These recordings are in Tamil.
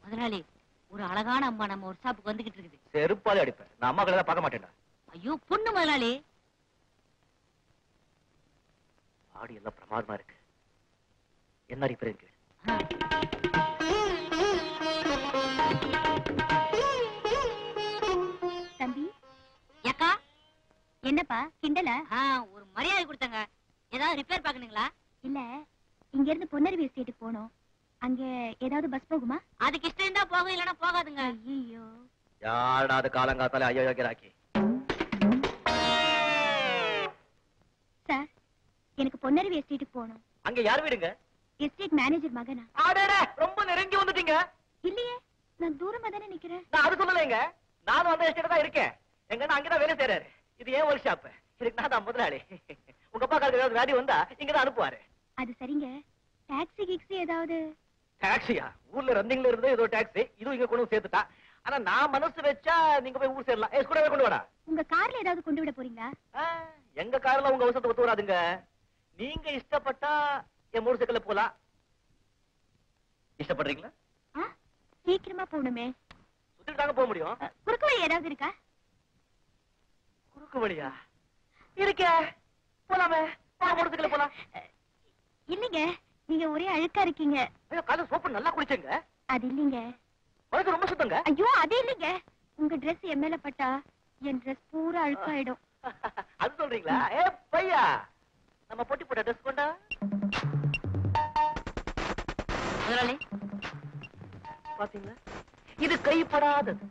முதலாளி, ஒரு அழகான அம்மா நம்ம ஒரு ஷாப்புக்கு வந்துகிட்டு இருக்குது. செருப்பாலே அடிப்பேன். நான் அம்மா கல்யாணம் பார்க்க மாட்டேன்டா. ஐயோ பொண்ணு முதலாளி. ஆடி எல்லாம் பிரமாதமா இருக்கு. என்ன ரிப்பேர்? தம்பி. ஏக்கா. என்னப்பா கிண்டலா? ஒரு மரியாதை கொடுத்தாங்க. ஏதாவது ரிப்பேர் பாக்கணுங்களா? இல்ல, இங்க இருந்து பொன்னருவி எஸ்டேட்டுக்கு போனோம். அங்க ஏதாவது பஸ் போகுமா? அதுக்கு இஷ்டம் இருந்தா போகும், இல்லனா போகாதுங்க. ஐயோ யாரடா அது காலங்காத்தால ஐயோ கிராக்கி. சார், எனக்கு பொன்னருவி எஸ்டேட்டுக்கு போகணும். அங்க யார் வீடுங்க? எஸ்டேட் மேனேஜர் மகனா? அடடே, ரொம்ப நெருங்கி வந்துட்டீங்க. இல்லையே, நான் தூரமா தானே நிக்கிறேன். நான் அது சொல்லலைங்க. நானும் அந்த எஸ்டேட் தான் இருக்கேன். எங்க அங்கதான் வேலை செய்யறாரு. இது ஏன் ஒர்க் ஷாப். இதுக்கு நான் தான் முதலாளி. உங்க அப்பா காலுக்கு ஏதாவது வியாதி வந்தா இங்கதான் அனுப்புவாரு. அது சரிங்க. டாக்ஸி கிக்ஸி ஏதாவது? டாக்ஸியா? ஊர்ல ரன்னிங்ல இருந்து ஏதோ டாக்ஸி இதுவும் இங்க கொண்டு சேர்த்துட்டா. ஆனா நான் மனசு வச்சா நீங்க போய் ஊர் சேரலாம். கூடவே கொண்டு வாடா. உங்க கார்ல ஏதாவது கொண்டு விட போறீங்களா? எங்க கார்ல உங்க அவசரத்தை ஒத்து வராதுங்க. நீங்க இஷ்டப்பட்டா என் மோட்டர் சைக்கிள்ல போலாம். இஷ்டப்படுறீங்களா? சீக்கிரமா போகணுமே. சுத்திட்டு தாங்க போக முடியும். குறுக்கு வழி ஏதாவது இருக்கா? குறுக்கு வழியா? இருக்கே, போலாமே. மோட்டர் சைக்கிள்ல போலாம். இல்லைங்க, நீங்க ஒரே அழுக்கா இருக்கீங்க. காலையில சோப்பு நல்லா குடிச்சேங்க. அது இல்லைங்க. உனக்கு ரொம்ப சுத்தங்க. ஐயோ அது இல்லைங்க. உங்க ட்ரெஸ் என் மேல பட்டா என் ட்ரெஸ் பூரா அழுக்காயிடும். அது சொல்றீங்களா? பையா, நம்ம பொட்டி போட்ட ட்ரெஸ் கொண்டா. முதலாளி பாத்தீங்களா, இது கைப்படாதது.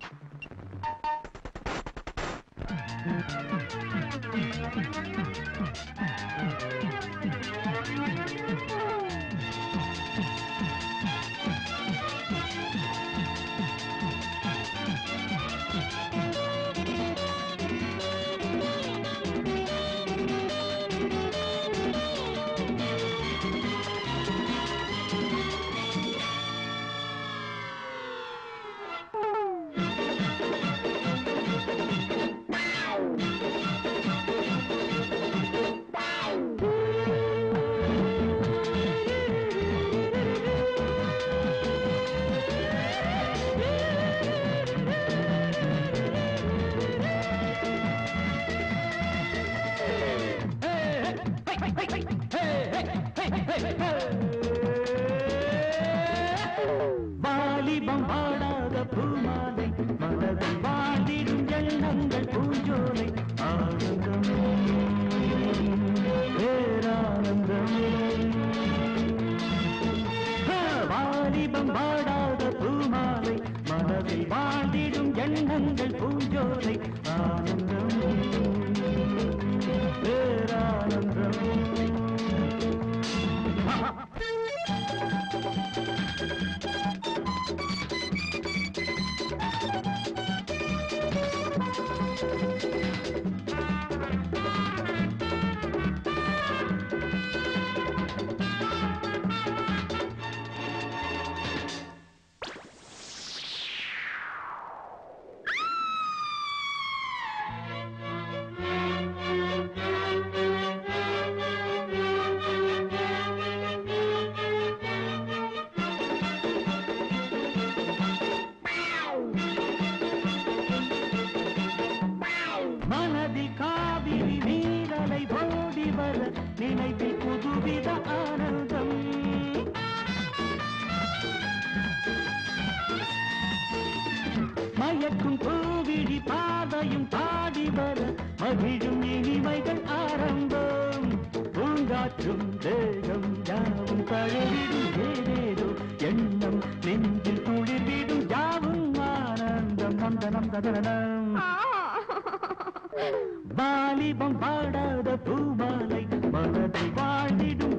வாலிபம் பாடாத பூமாலை மனதில் வாழ்ந்திடும் எண்ணங்கள் பூஞ்சோலை ஆனந்தம் பேரானந்தம். வாலிபம் பாடாத பூமாலை மனதில் வாழ்ந்திடும் எண்ணங்கள் பூஞ்சோலை ஆனந்தம் பேரானந்தம். மனதில் காவிரி நீரலை ஓடி வர நினைவில் புதுவித ஆனந்தம். மயக்கும் பூவிழி பாதையும் பாடி வர மகிழும் இனிமைகள் ஆரம்பம். பூங்காற்றும் தேகம் யாவும் தழுவிடும் ஏதேதோ எண்ணம் நெஞ்சில் குளிர்விடும் யாவும் ஆனந்தம். நந்தனம் கதனம். வாலிபம் பாடாத பூமாலை மனதில் வாழ்ந்திடும்